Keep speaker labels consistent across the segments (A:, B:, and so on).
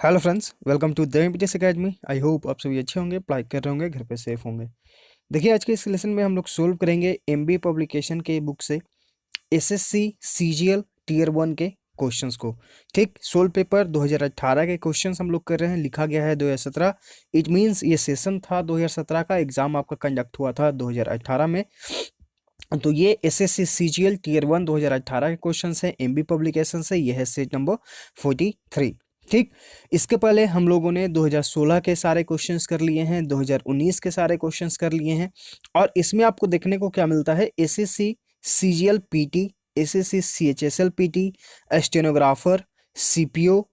A: Hello friends, welcome to the MPTS academy. I hope आप सभी अच्छे होंगे, पढ़ाई कर रहे होंगे, घर पे सेफ होंगे। देखिए, आज के इस लेसन में हम लोग सोल्व करेंगे एमबीए पब्लिकेशन के बुक से एसएससी सीजीएल टीयर 1 के क्वेश्चंस को। ठीक, सोल्व पेपर 2018 के क्वेश्चंस हम लोग कर रहे हैं। लिखा गया है 2017। इट मीन्स ये सेशन था 2017 का, एग्जाम आपका कंडक्ट हुआ था 2018 में। तो ये एसएससी सीजीएल टीयर 1 2018 के क्वेश्चन है एमबी पब्लिकेशन से। यह है सेट नंबर 43। ठीक, इसके पहले हम लोगों ने 2016 के सारे क्वेश्चंस कर लिए हैं, 2019 के सारे क्वेश्चंस कर लिए हैं। और इसमें आपको देखने को क्या मिलता है, SSC CGL PT, SSC CHSL PT, stenographer, CPO,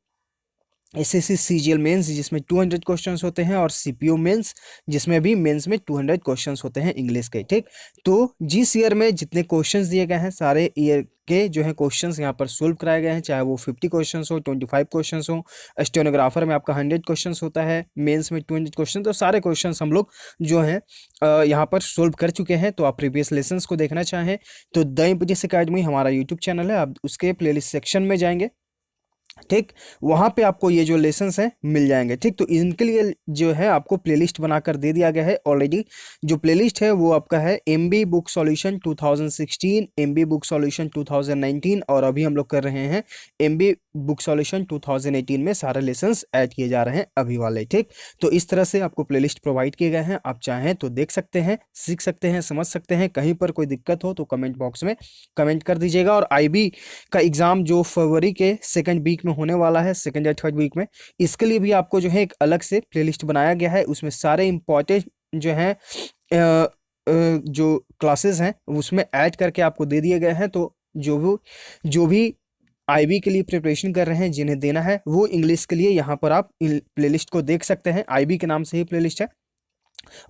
A: SSC CGL mains जिसमें 200 क्वेश्चंस होते हैं, और सीपीओ मेंस जिसमें भी मेंस में 200 क्वेश्चंस होते हैं इंग्लिश के। ठीक, तो जिस ईयर में जितने क्वेश्चंस दिए गए हैं, सारे ईयर के जो है क्वेश्चंस यहाँ पर सोल्व कराए गए हैं, चाहे वो 50 क्वेश्चंस हो, 25 क्वेश्चंस हो। स्टेनोग्राफर में आपका 100 क्वेश्चंस होता है, मेंस में 200 क्वेश्चन। तो सारे क्वेश्चंस हम लोग जो है यहाँ पर सोल्व कर चुके हैं। तो आप प्रीवियस लेसन्स को देखना चाहें तो द एमपीटीएस एकेडमी हमारा यूट्यूब चैनल है, आप उसके प्लेलिस्ट सेक्शन में जाएंगे। ठीक, वहां पे आपको ये जो लेसन्स हैं मिल जाएंगे। ठीक, तो इनके लिए जो है आपको प्लेलिस्ट बनाकर दे दिया गया है ऑलरेडी। जो प्लेलिस्ट है वो आपका है MB book solution 2016, MB book solution 2019, और अभी हम लोग कर रहे हैं एमबी बुक सॉल्यूशन 2018 में सारे लेसन्स ऐड किए जा रहे हैं अभी वाले। ठीक, तो इस तरह से आपको प्लेलिस्ट प्रोवाइड किए गए हैं, आप चाहें तो देख सकते हैं, सीख सकते हैं, समझ सकते हैं। कहीं पर कोई दिक्कत हो तो कमेंट बॉक्स में कमेंट कर दीजिएगा। और आईबी का एग्जाम जो फरवरी के सेकंड वीक में होने वाला है, सेकंड या थर्ड वीक में, इसके लिए भी आपको जो है एक अलग से प्लेलिस्ट बनाया गया है। उसमें सारे इंपॉर्टेंट जो हैं जो क्लासेस हैं उसमें ऐड करके आपको दे दिए गए हैं। तो जो भी आईबी के लिए प्रिपरेशन कर रहे हैं, जिन्हें देना है, वो इंग्लिश के लिए यहाँ पर आप प्लेलिस्ट को देख सकते हैं। आईबी के नाम से ही प्लेलिस्ट है।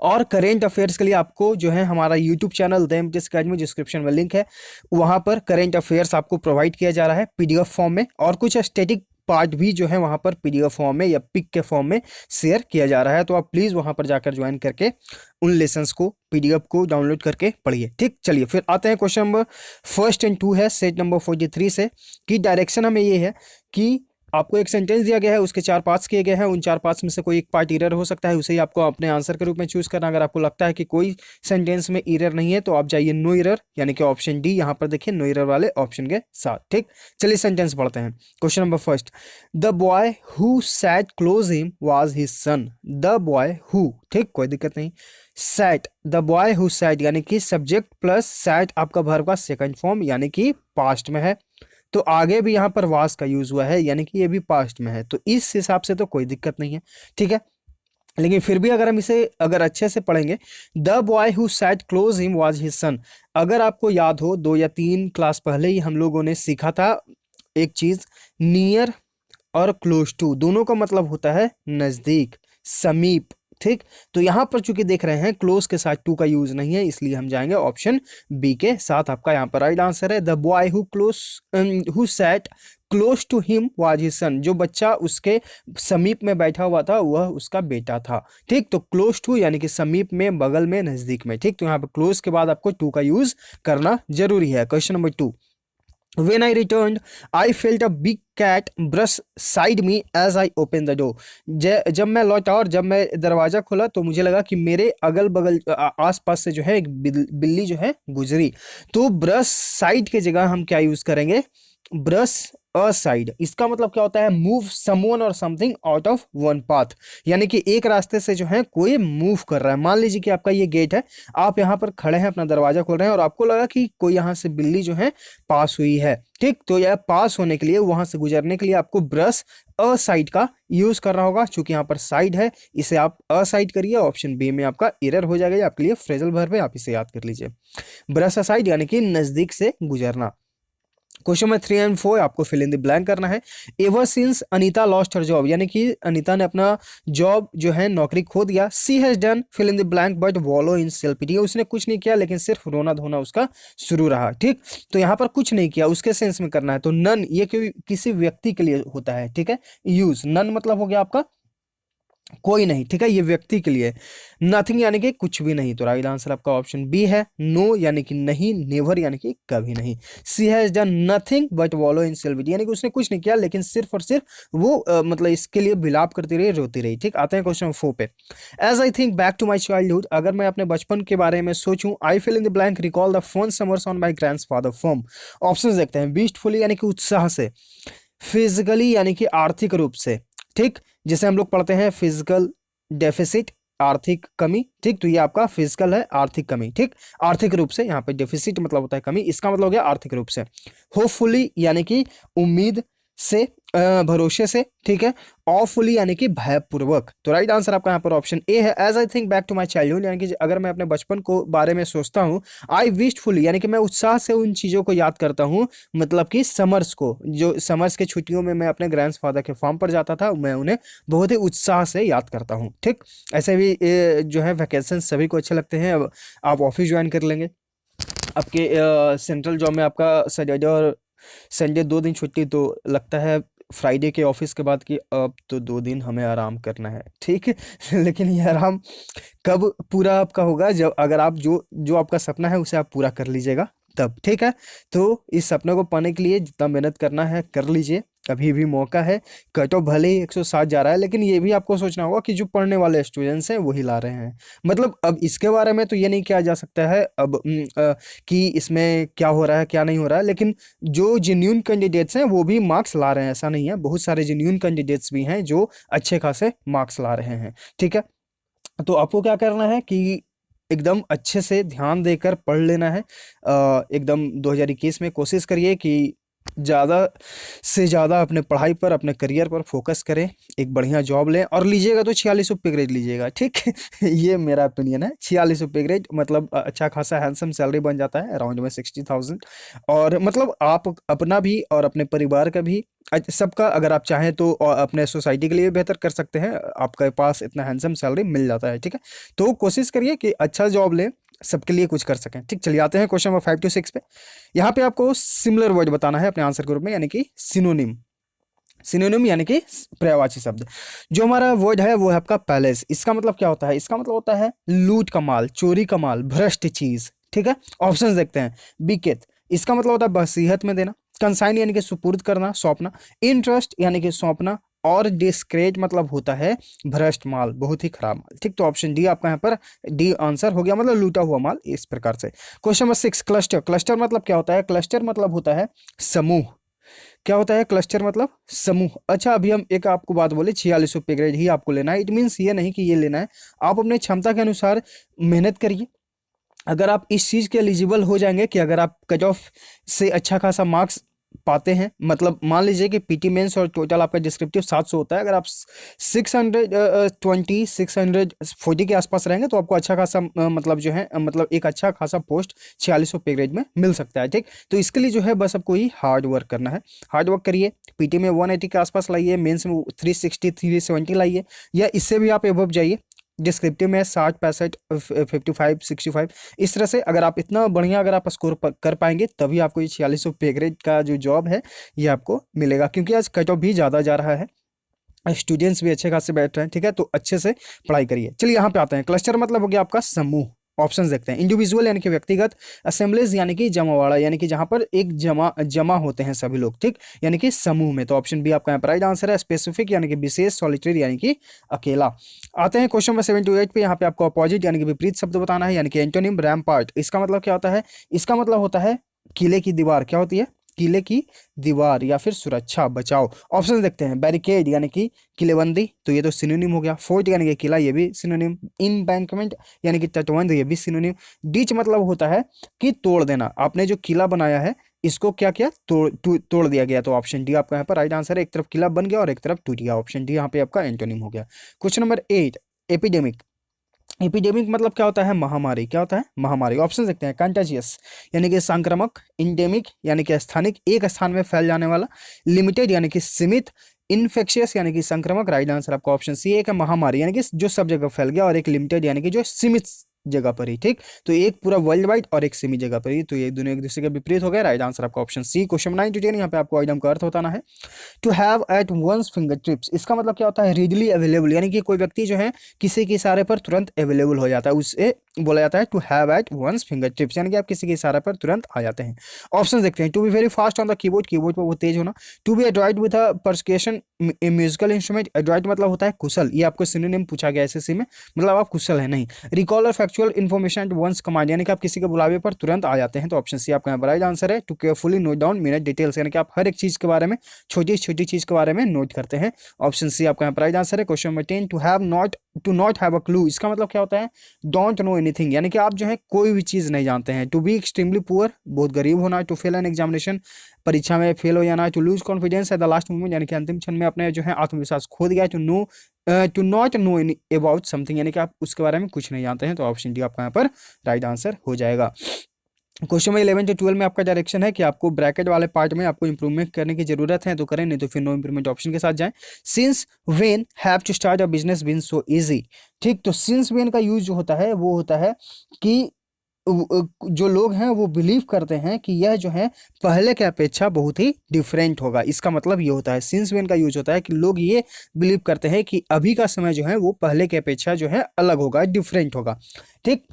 A: और करेंट अफेयर्स के लिए आपको जो है हमारा YouTube channel the MPTS academy, description में लिंक है, वहां पर करेंट अफेयर्स आपको प्रोवाइड किया जा रहा है पीडीएफ फॉर्म में, और कुछ स्टैटिक पार्ट भी जो है वहां पर पीडीएफ फॉर्म में या पिक के फॉर्म में शेयर किया जा रहा है। तो आप प्लीज वहां पर जाकर ज्वाइन करके उन लेसन्स को, पीडीएफ को डाउनलोड करके पढ़िए। ठीक, चलिए फिर आते हैं क्वेश्चन नंबर फर्स्ट एंड 2 है सेट नंबर 43 से। कि डायरेक्शन हमें ये है कि आपको एक सेंटेंस दिया गया है, उसके 4 पार्ट्स किए गए हैं। उन 4 पार्ट्स में से कोई एक पार्ट एरर हो सकता है, उसे ही आपको अपने आंसर के रूप में चूज करना। अगर आपको लगता है कि कोई सेंटेंस में एरर नहीं है तो आप जाइए नो एरर, यानी कि ऑप्शन डी, यहाँ पर देखिए नो एरर वाले ऑप्शन के साथ। ठीक, चलिए सेंटेंस पढ़ते हैं। Question number first, the boy who sat close him was his son. The boy who, ठीक, कोई दिक्कत नहीं। Sat, the boy who sat, यानी कि सब्जेक्ट प्लस सैट आपका वर्ब का सेकंड फॉर्म, यानी कि पास्ट में है। तो आगे भी यहाँ पर वास का यूज हुआ है, यानी कि ये भी पास्ट में है। तो इस हिसाब से तो कोई दिक्कत नहीं है। ठीक है, लेकिन फिर भी अगर हम इसे अगर अच्छे से पढ़ेंगे, the boy who sat close him was his son. अगर आपको याद हो, 2 या 3 क्लास पहले ही हम लोगों ने सीखा था एक चीज, नियर और क्लोज टू दोनों का मतलब होता है नजदीक, समीप। ठीक, तो यहां पर चूंकि देख रहे हैं क्लोज के साथ टू का यूज नहीं है, इसलिए हम जाएंगे ऑप्शन बी के साथ। आपका यहां पर राइट आंसर है the boy who sat close to him was his son. जो बच्चा उसके समीप में बैठा हुआ था वह उसका बेटा था। ठीक, तो क्लोज टू यानी कि समीप में, बगल में, नजदीक में। ठीक, तो यहाँ पर क्लोज के बाद आपको टू का यूज करना जरूरी है। Question number 2, When I returned, I felt a big cat brush side me as I opened the door. जब मैं लौटा और जब मैं दरवाजा खोला तो मुझे लगा कि मेरे अगल बगल आसपास से जो है एक बिल्ली जो है गुजरी। तो ब्रश साइड के जगह हम क्या यूज करेंगे, ब्रश अ साइड। इसका मतलब क्या होता है, मूव समवन और something out of one path, यानी कि एक रास्ते से जो है कोई मूव कर रहा है। मान लीजिए कि आपका ये गेट है, आप यहाँ पर खड़े हैं, अपना दरवाजा खोल रहे हैं, और आपको लगा कि कोई यहाँ से बिल्ली जो है पास हुई है। ठीक, तो यह पास होने के लिए, वहां से गुजरने के लिए आपको ब्रश अ साइड का यूज करना होगा। चूंकि यहाँ पर साइड है, इसे आप अ साइड करिए, ऑप्शन बी में आपका एरर हो जाएगा। आपके लिए फ्रेजल वर्ब है, आप इसे याद कर लीजिए। ब्रश अ साइड यानी कि नजदीक से गुजरना। क्वेश्चन में 3 and 4 आपको फिल इन द ब्लैंक करना है। Ever since Anita lost her job, यानी कि अनीता ने अपना जॉब जो है नौकरी खो दिया। She has done fill in the blank but wallow in self pity, उसने कुछ नहीं किया लेकिन सिर्फ रोना धोना उसका शुरू रहा। ठीक, तो यहाँ पर कुछ नहीं किया उसके सेंस में करना है। तो नन ये किसी व्यक्ति के लिए होता है। ठीक है, यूज नन मतलब हो गया आपका कोई नहीं, ठीक है, ये व्यक्ति के लिए। नथिंग यानी कि कुछ भी नहीं, तो राइट आंसर आपका ऑप्शन बी है। नो यानी कि नहीं, नेवर यानी कि कभी नहीं। सी has done nothing but wallow इन सिल्विटी, यानी कि उसने कुछ नहीं किया लेकिन सिर्फ और सिर्फ वो मतलब इसके लिए विलाप करती रही, रोती रही। ठीक, आते हैं क्वेश्चन नंबर 4 पे। As I think back to my childhood, अगर मैं अपने बचपन के बारे में सोचूं, I fill in the blank recall the fun summers on my grandfather farm. Option देखते हैं। बीस्टफुली यानी कि उत्साह से, फिजिकली यानी कि आर्थिक रूप से, ठीक, जैसे हम लोग पढ़ते हैं फिजिकल डेफिसिट, आर्थिक कमी, ठीक, तो ये आपका फिजिकल है, आर्थिक कमी, ठीक, आर्थिक रूप से, यहाँ पे डेफिसिट मतलब होता है कमी, इसका मतलब हो गया आर्थिक रूप से। होपफुली यानी कि उम्मीद से, भरोसे से, ठीक है। ऑफुली यानी कि भयपूर्वक, तो राइट आंसर आपका यहाँ पर ऑप्शन ए है। As I think back to my childhood, यानी कि अगर मैं अपने बचपन को बारे में सोचता हूँ, आई विशफुली यानी कि मैं उत्साह से उन चीज़ों को याद करता हूँ, मतलब कि समर्स को, जो समर्स के छुट्टियों में मैं अपने ग्रैंडफादर के फार्म पर जाता था, मैं उन्हें बहुत ही उत्साह से याद करता हूँ। ठीक, ऐसे भी जो है वैकेशन सभी को अच्छे लगते हैं। अब आप ऑफिस ज्वाइन कर लेंगे, आपके सेंट्रल जॉब में आपका सैटरडे और संडे 2 दिन छुट्टी, तो लगता है फ्राइडे के ऑफिस के बाद कि अब तो 2 दिन हमें आराम करना है, ठीक है। लेकिन ये आराम कब पूरा आपका होगा, जब अगर आप जो जो आपका सपना है उसे आप पूरा कर लीजिएगा तब, ठीक है। तो इस सपने को पाने के लिए जितना मेहनत करना है कर लीजिए, अभी भी मौका है। कट ऑफ भले ही 107 जा रहा है, लेकिन ये भी आपको सोचना होगा कि जो पढ़ने वाले स्टूडेंट्स हैं वही ला रहे हैं। मतलब अब इसके बारे में तो ये नहीं किया जा सकता है अब कि इसमें क्या हो रहा है क्या नहीं हो रहा है, लेकिन जो जेन्यून कैंडिडेट्स हैं वो भी मार्क्स ला रहे हैं, ऐसा नहीं है। बहुत सारे जेन्यून कैंडिडेट्स भी हैं जो अच्छे खासे मार्क्स ला रहे हैं, ठीक है। तो आपको क्या करना है कि एकदम अच्छे से ध्यान देकर पढ़ लेना है। एकदम 2021 में कोशिश करिए कि ज़्यादा से ज़्यादा अपने पढ़ाई पर, अपने करियर पर फोकस करें, एक बढ़िया जॉब लें, और लीजिएगा तो 46 पे ग्रेड लीजिएगा, ठीक। ये मेरा ओपिनियन है। 46 पे ग्रेड मतलब अच्छा खासा हैंडसम सैलरी बन जाता है, अराउंड में 60,000। और मतलब आप अपना भी और अपने परिवार का भी, सबका अगर आप चाहें तो अपने सोसाइटी के लिए बेहतर कर सकते हैं, आपके पास इतना हैंडसम सैलरी मिल जाता है, ठीक है। तो कोशिश करिए कि अच्छा जॉब लें, सबके लिए कुछ कर सकें, ठीक। चलिए आते हैं क्वेश्चन नंबर 5 to 6 पे। यहाँ पे आपको सिमिलर वर्ड बताना है अपने आंसर के रूप में, यानी कि सिनोनिम। सिनोनिम यानी कि पर्यायवाची शब्द। जो हमारा वर्ड है वो है आपका पैलेस। इसका मतलब क्या होता है? इसका मतलब होता है लूट का माल, चोरी का माल, भ्रष्ट चीज, ठीक है। ऑप्शंस देखते हैं। बिकेत, इसका मतलब होता है वसीयत में देना। कंसाइन यानी कि सुपुर्द करना, सौंपना। इंटरेस्ट यानी कि सौंपना। और डिस्क्रेट मतलब होता है भ्रष्ट माल, बहुत ही खराब माल, ठीक। तो ऑप्शन डी आपका यहाँ पर डी आंसर हो गया, मतलब लूटा हुआ माल, इस प्रकार से। Question number 6, cluster. क्लस्टर मतलब क्या होता है? क्लस्टर मतलब होता है समूह। क्या होता है क्लस्टर मतलब? समूह। अच्छा, अभी हम एक आपको बात बोले, 46 पे ग्रेड ही आपको लेना है, इट मीन्स ये नहीं कि ये लेना है। आप अपने क्षमता के अनुसार मेहनत करिए। अगर आप इस चीज़ के एलिजिबल हो जाएंगे कि अगर आप कट ऑफ से अच्छा खासा मार्क्स पाते हैं, मतलब मान लीजिए कि पीटी मेंस और टोटल आपका डिस्क्रिप्टिव 700 होता है, अगर आप 640 के आसपास रहेंगे तो आपको अच्छा खासा मतलब जो है मतलब एक अच्छा खासा पोस्ट 46 पे ग्रेड में मिल सकता है, ठीक। तो इसके लिए जो है बस आपको ही हार्ड वर्क करना है। हार्ड वर्क करिए, पीटी में 180 के आसपास लाइए, मेंस में 360 370 लाइए, या इससे भी आप एबव जाइए। डिस्क्रिप्टिव में 60 65 55 65, इस तरह से अगर आप इतना बढ़िया अगर आप स्कोर कर पाएंगे तभी आपको ये 46 पे ग्रेड का जो जॉब है ये आपको मिलेगा, क्योंकि आज कट ऑफ भी ज़्यादा जा रहा है, स्टूडेंट्स भी अच्छे खासे बैठ रहे हैं, ठीक है। तो अच्छे से पढ़ाई करिए। चलिए यहाँ पे आते हैं। क्लस्टर मतलब हो गया आपका समूह। ऑप्शंस देखते हैं। इंडिविजुअल यानी कि व्यक्तिगत। असेंबलीज यानी कि जमावाड़ा, यानी कि जहां पर एक जमा होते हैं सभी लोग, ठीक, यानी कि समूह में। तो ऑप्शन बी आपका यहाँ पर राइट आंसर है। स्पेसिफिक यानी कि विशेष। सॉलिटरी यानी कि अकेला। आते हैं क्वेश्चन नंबर 7 to 8 पे। यहाँ पे आपको अपोजिट यानी कि विपरीत शब्द बताना है, यानी कि एंटोनिम। रैम्पार्ट, इसका मतलब क्या होता है? इसका मतलब होता है किले की दीवार। क्या होती है? किले की दीवार या फिर सुरक्षा, बचाव। ऑप्शन देखते हैं। बैरिकेड यानी कि किलेबंदी, तो ये तो सिनोनिम हो गया। फोर्ट यानी कि किला, ये भी सिनोनिम। इनबैंकमेंट यानी कि तटबंध, ये भी सिनोनिम। डिच मतलब होता है कि तोड़ देना, आपने जो किला बनाया है इसको क्या किया? तोड़ दिया गया। तो ऑप्शन डी आपका यहाँ पर राइट आंसर है। एक तरफ किला बन गया और एक तरफ टूट गया। ऑप्शन डी यहाँ पे आपका एंटोनिम हो गया। Question number 8, epidemic. एपिडेमिक मतलब क्या होता है? महामारी। क्या होता है? महामारी। ऑप्शन देखते हैं। कंटाजियस यानी कि संक्रामक। इंडेमिक यानी कि स्थानिक, एक स्थान में फैल जाने वाला। लिमिटेड यानी कि सीमित। इन्फेक्शियस यानी कि संक्रामक। राइट आंसर आपका ऑप्शन सी एक है, महामारी यानी कि जो सब जगह फैल गया, और एक लिमिटेड यानी कि जो सीमित जगह पर ही, ठीक। तो एक पूरा वर्ल्ड वाइड और एक सेमी जगह पर ही, तो ये दोनों एक दूसरे के विपरीत हो गए। राइट आंसर आपका ऑप्शन सी। क्वेश्चन 9 to 10 यहाँ पे आपको आइटम का अर्थ बताना है। To have at one's finger tips, इसका मतलब क्या होता है? रीडली अवेलेबल, यानी कि कोई व्यक्ति जो है किसी के इशारे पर तुरंत अवेलेबल हो जाता है, उससे बोला जाता है to have at one's finger tips, यानी कि आप किसी के इशारे पर तुरंत आ जाते हैं। ऑप्शन देखते हैं। To be very fast on the keyboard, keyboard पर वो तेज होना। To be एडॉइट with a परक्शन musical instrument, एडॉइट मतलब होता है कुशल, ये आपको सिनोनिम पूछा गया एसएससी में, मतलब आप कुशल है नहीं। रिकॉल और factual information at one's command, यानी कि आप किसी के बुलावे पर तुरंत आ जाते हैं, तो ऑप्शन सी आपका राइट आंसर है। To carefully note down minute details, यानी कि आप हर एक चीज के बारे में, छोटी छोटी चीज के बारे में नोट करते हैं। ऑप्शन सी आपका राइट आंसर है। Question number 10, to not have a clue, इसका मतलब क्या होता है? डोंट नो एनीथिंग, यानी कि आप जो है कोई भी चीज नहीं जानते हैं। टू बी एक्सट्रीमली पुअर, बहुत गरीब होना। टू फेल एन एग्जामिनेशन, परीक्षा में फेल हो जाना। To lose confidence at the last moment, यानी कि अंतिम क्षण में अपने जो है आत्मविश्वास खो दिया। To not know about something, यानी कि आप उसके बारे में कुछ नहीं जानते हैं, तो ऑप्शन डी आपका यहाँ पर राइट आंसर हो जाएगा। क्वेश्चन में 11 से 12 में आपका डायरेक्शन है कि आपको ब्रैकेट वाले पार्ट में आपको इंप्रूवमेंट करने की जरूरत है, तो करें, नहीं तो फिर नो इंप्रूवमेंट ऑप्शन के साथ जाएं। Since when have to start a business been so easy, ठीक। तो सिंस व्हेन का यूज जो होता है वो होता है कि जो लोग हैं वो बिलीव करते हैं कि यह जो है पहले के अपेक्षा बहुत ही डिफरेंट होगा, इसका मतलब ये होता है। सिंस व्हेन का यूज होता है कि लोग ये बिलीव करते हैं कि अभी का समय जो है वो पहले के अपेक्षा जो है अलग होगा, डिफरेंट होगा, ठीक।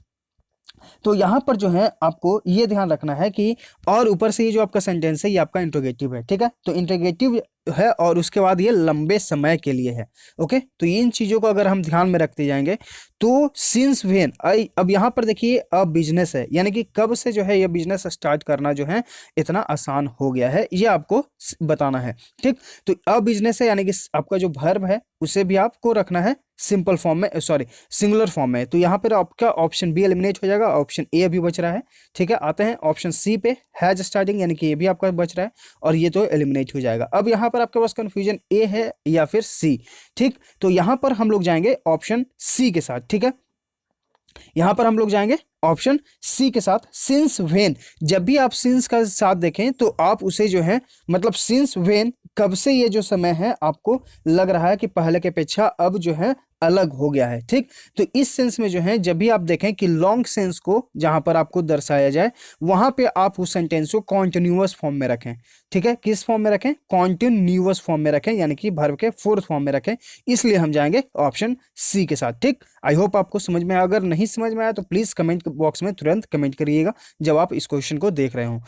A: तो यहां पर जो है आपको ये ध्यान रखना है कि, और ऊपर से ये जो आपका सेंटेंस है ये आपका इंट्रोगेटिव है, ठीक है। तो इंट्रोगेटिव है और उसके बाद ये लंबे समय के लिए है, ओके। तो इन चीजों को अगर हम ध्यान में रखते जाएंगे तो सिंस व्हेन, अब यहां पर देखिए अब बिजनेस है, यानी कि कब से जो है ये बिजनेस स्टार्ट करना जो है इतना आसान हो गया है, ये आपको बताना है, ठीक। तो अब बिजनेस है, यानी कि आपका जो वर्ब है उसे भी आपको रखना है सिंपल फॉर्म में, सॉरी सिंगुलर फॉर्म में। तो यहाँ पर आपका ऑप्शन बी एलिमिनेट हो जाएगा, ऑप्शन ए अभी बच रहा है, ठीक है। आते हैं ऑप्शन सी पे, हैज स्टार्टिंग, यानी कि ये भी आपका बच रहा है और ये तो एलिमिनेट हो जाएगा। अब यहाँ पर आपके पास कंफ्यूजन ए है या फिर सी, ठीक। तो यहाँ पर हम लोग जाएंगे ऑप्शन सी के साथ, ठीक है। यहां पर हम लोग जाएंगे ऑप्शन सी के साथ, सिंस व्हेन। जब भी आप सिंस का साथ देखें तो आप उसे जो है, मतलब सिंस व्हेन, कब से ये जो समय है आपको लग रहा है कि पहले के अपेक्षा अब जो है अलग हो गया है, ठीक। तो इस सेंस में जो है जब भी आप देखें कि लॉन्ग सेंस को जहां पर आपको दर्शाया जाए वहां पे आप उस सेंटेंस को कॉन्टिन्यूअस फॉर्म में रखें, ठीक है। किस फॉर्म में रखें? कॉन्टिन्यूअस फॉर्म में रखें, यानी कि वर्ब के फोर्थ फॉर्म में रखें, इसलिए हम जाएंगे ऑप्शन सी के साथ, ठीक। आई होप आपको समझ में आया। अगर नहीं समझ में आया तो प्लीज कमेंट बॉक्स में तुरंत कमेंट करिएगा जब आप इस क्वेश्चन को देख रहे हो।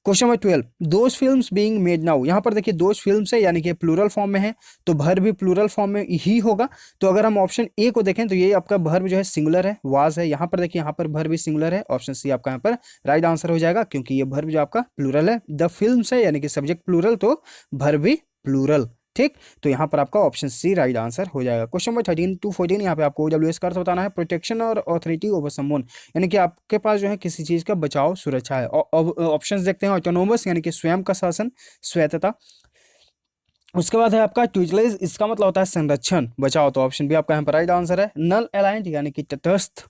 A: Question number 12, those films being made now, यहां पर देखिए दोज फिल्म्स है, यानी कि प्लूरल फॉर्म में है, तो वर्ब भी प्लूरल फॉर्म में ही होगा। तो अगर हम ऑप्शन ए को देखें तो ये आपका वर्ब जो है सिंगुलर है, वाज है। यहाँ पर देखिए यहाँ पर वर्ब भी सिंगुलर है, ऑप्शन सी आपका यहाँ पर राइट आंसर हो जाएगा, क्योंकि ये वर्ब जो आपका प्लूरल है। द फिल्म्स है, यानी कि सब्जेक्ट प्लूरल, तो वर्ब भी प्लूरल, ठीक। तो यहाँ पर आपका ऑप्शन सी राइट आंसर हो जाएगा। क्वेश्चन नंबर 13 to 14, यहाँ पे आपको OWS का अर्थ बताना है। प्रोटेक्शन और ऑथोरिटी ओवर समवन, यानी कि आपके पास जो है किसी चीज का बचाव, सुरक्षा है। ऑप्शंस देखते हैं। ऑटोनोमस, यानी कि स्वयं का शासन, स्वायत्तता। उसके बाद है आपका ट्यूटलेज, इसका मतलब होता है संरक्षण, बचाओ, तो ऑप्शन बी आपका यहाँ पर राइट आंसर है। नल अलाइंड, यानी कि तटस्थ।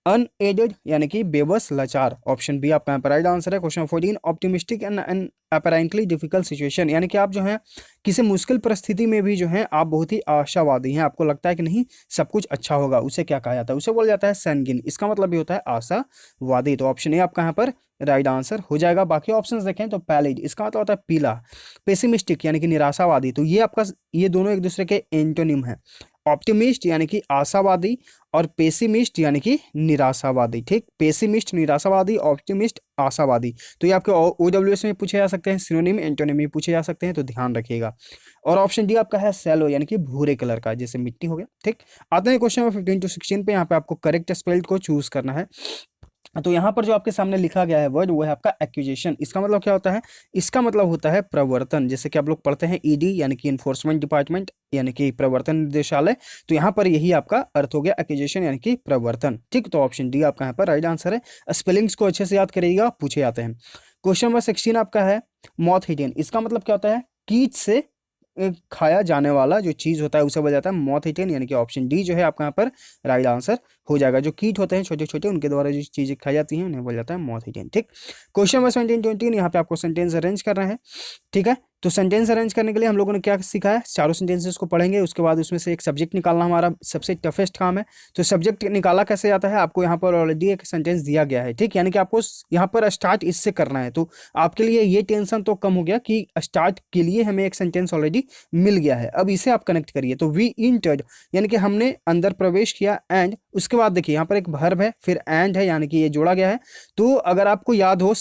A: अनएडेड, यानी कि बेबस, लाचार, ऑप्शन बी आपका यहाँ पर राइट आंसर है। Question 14, optimistic and apparently difficult situation, यानी कि आप जो है किसी मुश्किल परिस्थिति में भी जो है आप बहुत ही आशावादी हैं, आपको लगता है कि नहीं सब कुछ अच्छा होगा, उसे क्या कहा जाता है? उसे बोला जाता है सैनगिन, इसका मतलब भी होता है आशावादी, तो ऑप्शन ए आपका यहाँ पर राइट आंसर हो जाएगा। बाकी ऑप्शंस देखें तो पैलिड, इसका मतलब होता है पीला। पेसिमिस्टिक, यानी कि निराशावादी, तो ये आपका, ये दोनों एक दूसरे के एंटोनिम है। ऑप्टिमिस्ट, यानी कि आशावादी, और पेसिमिस्ट, यानी कि निराशावादी, ठीक। पेसिमिस्ट निराशावादी, ऑप्टिमिस्ट आशावादी, तो ये आपके OWS में पूछे जा सकते हैं, सिनोनिम एंटोनिम में पूछे जा सकते हैं, तो ध्यान रखिएगा। और ऑप्शन डी आपका है सैलो, यानी कि भूरे कलर का, जैसे मिट्टी हो गया, ठीक। आते हैं क्वेश्चन नंबर 15 to 16 पे, यहाँ पे आपको करेक्ट स्पेल्ड को चूज करना है। तो यहाँ पर जो आपके सामने लिखा गया है वर्ड वो है आपका एक्यूजेशन, इसका मतलब क्या होता है? इसका मतलब होता है प्रवर्तन, जैसे कि आप लोग पढ़ते हैं ईडी, यानी कि इन्फोर्समेंट डिपार्टमेंट, यानी कि प्रवर्तन निदेशालय, तो यहाँ पर यही आपका अर्थ हो गया एक्यूजेशन, यानी कि प्रवर्तन, ठीक। तो ऑप्शन डी आपका यहाँ पर राइट आंसर है। स्पेलिंग्स को अच्छे से याद करिएगा, पूछे जाते हैं। क्वेश्चन नंबर 16 आपका है मॉथ ईटियन, इसका मतलब क्या होता है? कीट से खाया जाने वाला जो चीज होता है उसे बोला जाता है मॉथ ईटियन, यानी कि ऑप्शन डी जो है आपका यहाँ पर राइट आंसर हो जाएगा। जो कीट होते हैं छोटे छोटे, उनके द्वारा जो चीजें खाई जाती हैं उन्हें बोला जाता है मॉथ ईटिंग। ठीक, क्वेश्चन नंबर 17 यहाँ पे आपको सेंटेंस अरेंज करना है। ठीक है, तो सेंटेंस अरेंज करने के लिए हम लोगों ने क्या सीखा है, चारों सेंटेंसेस को पढ़ेंगे, उसके बाद उसमें से एक सब्जेक्ट निकालना हमारा सबसे टफेस्ट काम है। तो सब्जेक्ट निकाला कैसे जाता है, आपको यहाँ पर ऑलरेडी एक सेंटेंस दिया गया है। ठीक, यानी कि आपको यहाँ पर स्टार्ट इससे करना है, तो आपके लिए ये टेंशन तो कम हो गया कि स्टार्ट के लिए हमें एक सेंटेंस ऑलरेडी मिल गया है। अब इसे आप कनेक्ट करिए, तो वी इंटर्ड यानी कि हमने अंदर प्रवेश किया, एंड उसके बाद देखिए यहाँ पर एक वर्ब है, फिर एंड है, यानी कि ये जोड़ा गया है। तो अगर आपको याद हो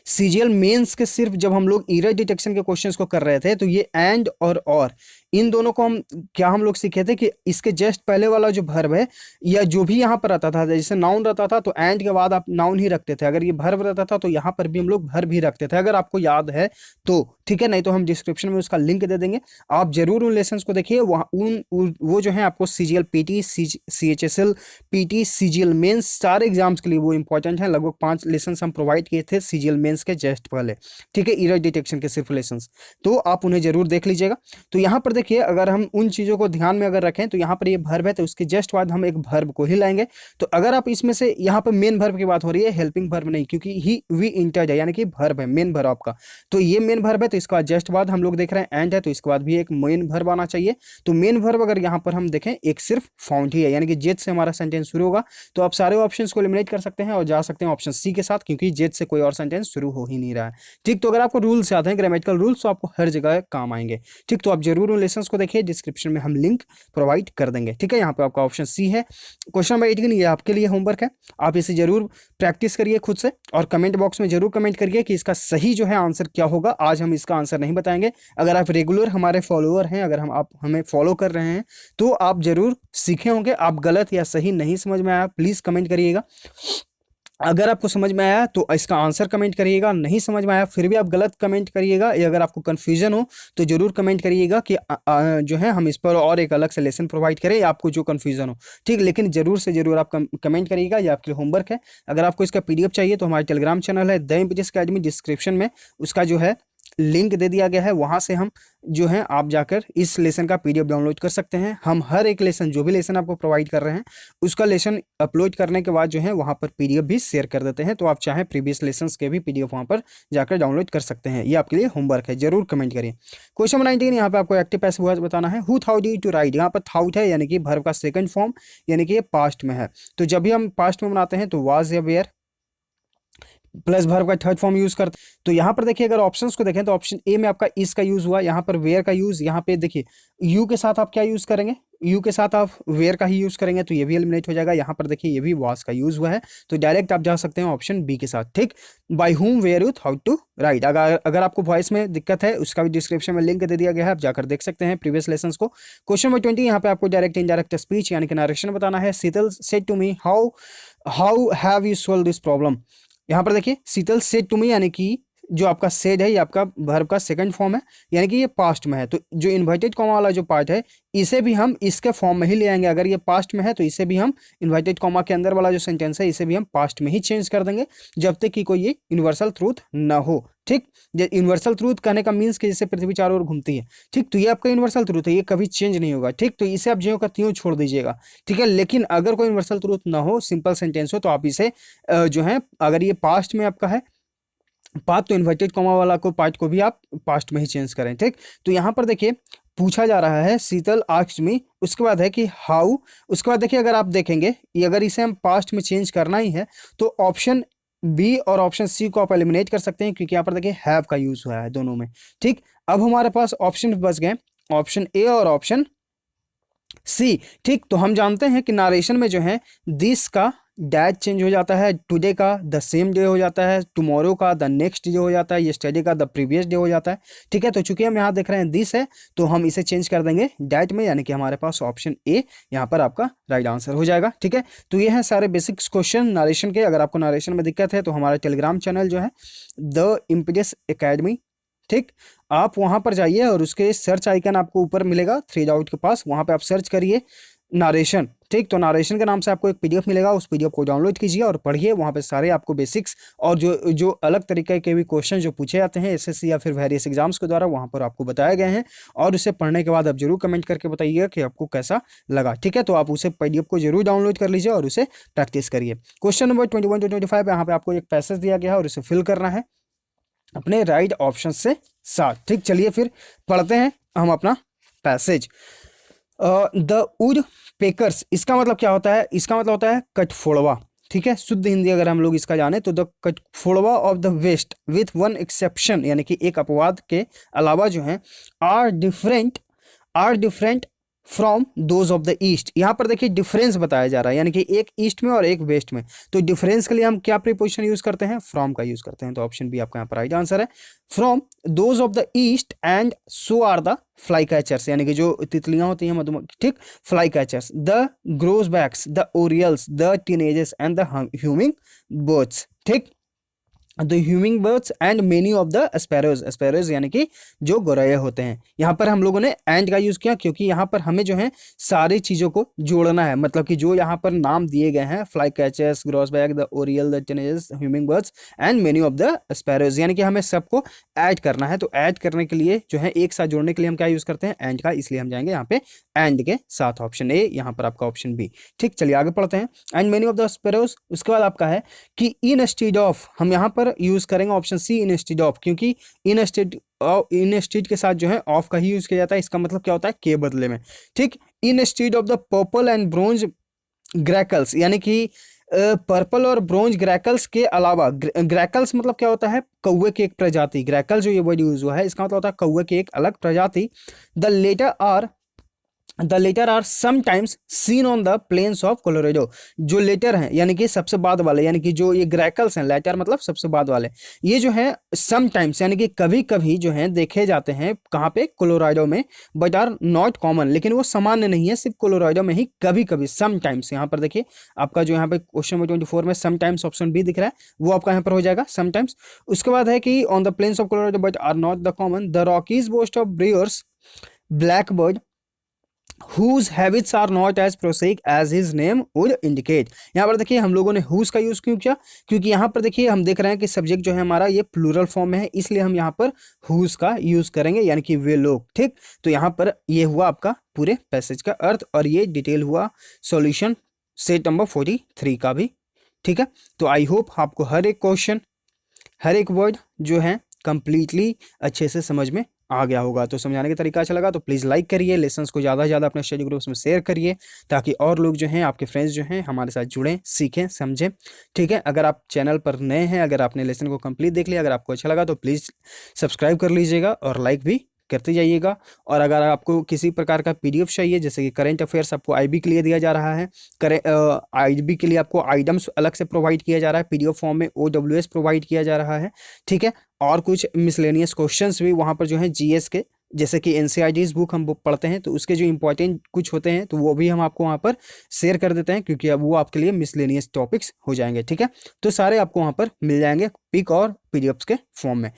A: सीजीएल मेंस के सिर्फ जब हम लोग एरर डिटेक्शन के क्वेश्चंस को कर रहे थे, तो ये एंड और इन दोनों को हम लोग सीखे थे कि इसके जस्ट पहले वाला जो वर्ब है या जो भी यहाँ पर आता था, जैसे नाउन रहता था तो एंड के बाद आप नाउन ही रखते थे, अगर ये वर्ब रहता था तो यहाँ पर भी हम लोग वर्ब ही रखते थे, अगर आपको याद है तो। ठीक है, नहीं तो हम डिस्क्रिप्शन में उसका लिंक दे देंगे, आप जरूर उन लेसन को देखिए। वहाँ वो जो है आपको CGL PT, CHSL PT, CGL mains सारे एग्जाम्स के लिए वो इंपॉर्टेंट है। लगभग 5 लेसन हम प्रोवाइड किए थे सीजीएल मेंस के जस्ट पहले। ठीक है, एरर डिटेक्शन के सिर्फ लेसन, तो आप उन्हें जरूर देख लीजिएगा। तो यहाँ पर देखिए, अगर हम उन चीज़ों को ध्यान में अगर रखें तो यहाँ पर ये वर्ब है, तो उसके जस्ट बाद हम एक वर्ब को ही लाएंगे। तो अगर आप इसमें से यहाँ पर मेन वर्ब की बात हो रही है, हेल्पिंग वर्ब नहीं, क्योंकि ही वी इंटर्ड है, यानी कि वर्ब है, मेन वर्ब आपका। तो ये मेन वर्ब है, तो इसका जस्ट बाद हम लोग देख रहे हैं एंड है, तो इसके बाद भी एक मेन वर्ब आना चाहिए। तो मेन वर्ब अगर यहाँ पर हम देखें, एक सिर्फ फाउंड ही है, यानी कि जेड से हमारा सेंटेंस शुरू होगा। तो आप सारे ऑप्शंस को एलिमिनेट कर सकते हैं और जा सकते हैं ऑप्शन सी के साथ, क्योंकि जेड से कोई और सेंटेंस शुरू हो ही नहीं रहा है। ठीक, तो अगर आपको रूल्स याद हैं, ग्रामेटिकल रूल्स, तो आपको हर जगह काम आएंगे। ठीक, तो आप जरूर उन लेसन्स को देखिए, डिस्क्रिप्शन में हम लिंक प्रोवाइड कर देंगे। ठीक है, यहाँ पे आपका ऑप्शन सी है। क्वेश्चन नंबर 18 ये आपके लिए होमवर्क है, आप इसे जरूर प्रैक्टिस करिए खुद से, और कमेंट बॉक्स में जरूर कमेंट करिए कि इसका सही जो है आंसर क्या होगा। आज हम इसका आंसर नहीं बताएंगे, अगर आप रेगुलर हमारे फॉलोअर हैं, अगर आप हमें फॉलो कर रहे हैं, तो आप जरूर सीखे होंगे। आप गलत या सही नहीं समझ में आया, प्लीज कमेंट करिएगा। अगर आपको समझ में आया तो इसका आंसर कमेंट करिएगा, नहीं समझ में आया फिर भी आप गलत कमेंट करिएगा, या अगर आपको कन्फ्यूजन हो तो जरूर कमेंट करिएगा कि जो है हम इस पर और एक अलग से लेसन प्रोवाइड करें, या आपको जो कन्फ्यूजन हो। ठीक, लेकिन जरूर से जरूर आप कमेंट करिएगा, ये आपके लिए होमवर्क है। अगर आपको इसका पीडीएफ चाहिए तो हमारे टेलीग्राम चैनल है द इम्पीडियस अकेडमी, डिस्क्रिप्शन में उसका जो है लिंक दे दिया गया है, वहां से हम जो है आप जाकर इस लेसन का पीडीएफ डाउनलोड कर सकते हैं। हम हर एक लेसन, जो भी लेसन आपको प्रोवाइड कर रहे हैं, उसका लेसन अपलोड करने के बाद जो है वहां पर पीडीएफ भी शेयर कर देते हैं, तो आप चाहे प्रीवियस लेसन्स के भी पीडीएफ वहां पर जाकर डाउनलोड कर सकते हैं। ये आपके लिए होमवर्क है, जरूर कमेंट करिए। क्वेश्चन नंबर 19 यहाँ पे आपको एक्टिव पैसिव वॉइस बताना है। Who thought you to write, यहाँ पर थाउट है, यानी कि वर्ब का सेकंड फॉर्म, यानी कि ये पास्ट में है। तो जब भी हम पास्ट में बनाते हैं तो वाज या वेयर प्लस वर्ब का थर्ड फॉर्म यूज करते हैं। तो यहाँ पर देखिए, अगर ऑप्शंस को देखें तो ऑप्शन ए में आपका इस का यूज हुआ, यहाँ पर वेयर का यूज, यहाँ पे देखिए यू के साथ आप क्या यूज करेंगे, यू के साथ आप वेयर का ही यूज करेंगे, तो ये भी एलिमिनेट हो जाएगा। यहाँ पर देखिए ये भी वाज का यूज हुआ है, तो डायरेक्ट आप जा सकते हैं ऑप्शन बी के साथ। ठीक, by whom were you how to write. अगर आपको वॉइस में दिक्कत है, उसका भी डिस्क्रिप्शन में लिंक दे दिया गया है, आप जाकर देख सकते हैं प्रीवियस लेसन्स को। क्वेश्चन नंबर 20 यहाँ पे आपको डायरेक्ट इनडायरेक्ट स्पीच यानी कि नरेशन बताना है। Sheetal said to me how have you solve this problem. यहाँ पर देखिए शीतल सेड टू मी, यानी कि जो आपका सेड है ये आपका वर्ब का सेकंड फॉर्म है, यानी कि ये पास्ट में है। तो जो इन्वर्टेड कॉमा वाला जो पार्ट है, इसे भी हम इसके फॉर्म में ही ले आएंगे। अगर ये पास्ट में है तो इसे भी हम इन्वर्टेड कॉमा के अंदर वाला जो सेंटेंस है, इसे भी हम पास्ट में ही चेंज कर देंगे, जब तक कि कोई ये यूनिवर्सल ट्रूथ ना हो। ठीक, यूनिवर्सल ट्रूथ कहने का मीन्स कि जैसे पृथ्वी चारों ओर घूमती है। ठीक, तो ये आपका यूनिवर्सल ट्रूथ है, ये कभी चेंज नहीं होगा। ठीक, तो इसे आप ज्यों का त्यों छोड़ दीजिएगा। ठीक है, लेकिन अगर कोई यूनिवर्सल ट्रूथ ना हो, सिंपल सेंटेंस हो, तो आप इसे जो है, अगर ये पास्ट में आपका है पास्ट, तो इन्वर्टेड कॉमा वाला को पार्ट को भी आप पास्ट में ही चेंज करें। ठीक, तो यहाँ पर देखिए पूछा जा रहा है शीतल आस्क्ड मी, उसके बाद है कि हाउ, उसके बाद देखिए अगर आप देखेंगे ये अगर इसे हम पास्ट में चेंज करना ही है तो ऑप्शन बी और ऑप्शन सी को आप एलिमिनेट कर सकते हैं, क्योंकि यहाँ पर देखिए हैव का यूज हुआ है दोनों में। ठीक, अब हमारे पास ऑप्शन बच गए ऑप्शन ए और ऑप्शन सी। ठीक, तो हम जानते हैं कि नारेशन में जो है दिस का डैट चेंज हो जाता है, टुडे का द सेम डे हो जाता है, टुमारो का द नेक्स्ट डे हो जाता है, यस्टरडे का द प्रीवियस डे हो जाता है। ठीक है, तो चूंकि हम यहाँ देख रहे हैं दिस है, तो हम इसे चेंज कर देंगे डैट में, यानी कि हमारे पास ऑप्शन ए यहाँ पर आपका राइट आंसर हो जाएगा। ठीक है, तो ये है सारे बेसिक्स क्वेश्चन नारेशन के। अगर आपको नारेशन में दिक्कत है तो हमारा टेलीग्राम चैनल जो है द इम्पीडियस अकेडमी, ठीक, आप वहां पर जाइए और उसके सर्च आइकन आपको ऊपर मिलेगा 3 डॉट के पास, वहां पे आप सर्च करिए नारेशन। ठीक। तो नारेशन के नाम से आपको एक पीडीएफ मिलेगा, उस पीडीएफ को डाउनलोड कीजिए और पढ़िए, वहाँ पे सारे आपको बेसिक्स और जो जो अलग तरीके के भी क्वेश्चन जो पूछे जाते हैं एसएससी या फिर वेरियस एग्जाम्स के द्वारा वहाँ पर आपको बताए गए हैं। और उसे पढ़ने के बाद आप जरूर कमेंट करके बताइएगा कि आपको कैसा लगा, ठीक है। तो आप उसे पीडीएफ को जरूर डाउनलोड कर लीजिए और उसे प्रैक्टिस करिए। क्वेश्चन नंबर 21 to 25 यहाँ पे आपको एक पैसेज दिया गया है और उसे फिल करना है अपने राइट ऑप्शन से साथ, ठीक। चलिए फिर पढ़ते हैं हम अपना पैसेज। द वुड पेकर्स, इसका मतलब क्या होता है? इसका मतलब होता है कटफोड़वा, ठीक है। शुद्ध हिंदी अगर हम लोग इसका जाने तो द कटफोड़वा of the west with one exception, यानी कि एक अपवाद के अलावा जो है are different from those of the east. यहाँ पर देखिए डिफरेंस बताया जा रहा है, यानी कि एक ईस्ट में और एक वेस्ट में। तो डिफरेंस के लिए हम क्या प्रीपोजिशन यूज करते हैं? फ्रॉम का यूज करते हैं। तो ऑप्शन बी आपका यहाँ पर राइट आंसर है। From those of the east and so are the fly catchers, यानी कि जो तितलियां होती हैं मधुमक्खी, ठीक, fly catchers, the grosbeaks, the orioles, the teenagers and the humming birds, ठीक। The humming birds and many of the sparrows यानी कि जो गौरैया होते हैं। यहाँ पर हम लोगों ने एंड का यूज किया क्योंकि यहाँ पर हमें जो है सारी चीजों को जोड़ना है, मतलब कि जो यहाँ पर नाम दिए गए हैं fly catchers, grosbeak, the oriole, the teenagers, humming birds and many of the sparrows, यानी कि हमें सबको ऐड करना है। तो ऐड करने के लिए जो है एक साथ जोड़ने के लिए हम क्या यूज करते हैं? एंड का। इसलिए हम जाएंगे यहाँ पे एंड के साथ, ऑप्शन ए, यहाँ पर आपका ऑप्शन बी, ठीक। चलिए आगे पढ़ते हैं। And many of the sparrows, उसके बाद आपका है कि इंस्टीड ऑफ, हम यहाँ पर यूज करेंगे ऑप्शन सी इंस्टीड ऑफ, क्योंकि इंस्टीड के साथ जो है ऑफ का ही यूज किया जाता है। इसका मतलब क्या होता है? के बदले में, ठीक। Instead of the purple and bronze grackles, यानी कि पर्पल और ब्रोंज ग्रैकल्स के अलावा, ग्रैकल्स मतलब क्या होता है? कौवे की एक प्रजाति। ग्रैकल जो ये वर्ड यूज हुआ है इसका मतलब होता है कौवे की एक अलग प्रजाति। The latter are sometimes seen on the plains of Colorado, जो लेटर हैं यानी कि सबसे बाद वाले, यानी कि जो ये ग्रैकल्स हैं, लेटर मतलब सबसे बाद वाले, ये जो है समटाइम्स यानी कि कभी कभी जो है देखे जाते हैं कहाँ पे? कोलोराडो में। बट आर नॉट कॉमन, लेकिन वो सामान्य नहीं है, सिर्फ कोलोराडो में ही कभी कभी, समटाइम्स। यहाँ पर देखिए आपका जो यहाँ पे क्वेश्चन नंबर 24 में समटाइम्स ऑप्शन बी दिख रहा है, वो आपका यहाँ पर हो जाएगा समटाइम्स। उसके बाद है कि on the plains of Colorado but are not the common, the Rockies boast of Brewer's blackbird whose habits are not as prosaic as his name would indicate। यहाँ पर देखिए हम लोगों ने whose का यूज क्यों किया? क्योंकि यहाँ पर देखिए हम देख रहे हैं कि सब्जेक्ट जो है हमारा ये प्लूरल फॉर्म में है, इसलिए हम यहाँ पर whose का यूज करेंगे, यानी कि वे लोग, ठीक। तो यहाँ पर ये हुआ आपका पूरे पैसेज का अर्थ और ये डिटेल हुआ सॉल्यूशन सेट नंबर 43 का भी, ठीक है। तो आई होप आपको हर एक क्वेश्चन, हर एक वर्ड जो है कंप्लीटली अच्छे से समझ में आ गया होगा। तो समझाने का तरीका अच्छा लगा तो प्लीज़ लाइक करिए, लेसन्स को ज़्यादा से ज़्यादा अपने स्टडी ग्रुप्स में शेयर करिए ताकि और लोग जो हैं आपके फ्रेंड्स जो हैं हमारे साथ जुड़ें, सीखें, समझें, ठीक है। अगर आप चैनल पर नए हैं, अगर आपने लेसन को कंप्लीट देख लिया, अगर आपको अच्छा लगा तो प्लीज़ सब्सक्राइब कर लीजिएगा और लाइक भी करते जाइएगा। और अगर आपको किसी प्रकार का पीडीएफ चाहिए, जैसे कि करंट अफेयर्स आपको आईबी के लिए दिया जा रहा है, आईबी के लिए आपको आइटम्स अलग से प्रोवाइड किया जा रहा है, पीडीएफ फॉर्म में OWS प्रोवाइड किया जा रहा है, ठीक है। और कुछ मिसलेनियस क्वेश्चंस भी वहाँ पर जो है जीएस के, जैसे कि एनसीईआरटी बुक हम पढ़ते हैं तो उसके जो इंपॉर्टेंट कुछ होते हैं तो वो भी हम आपको वहाँ पर शेयर कर देते हैं, क्योंकि अब वो आपके लिए मिसलेनियस टॉपिक्स हो जाएंगे, ठीक है। तो सारे आपको वहाँ पर मिल जाएंगे पिक और पीडीएफ्स के फॉर्म में।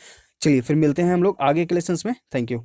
A: चलिए फिर मिलते हैं हम लोग आगे के लेसन्स में। Thank you.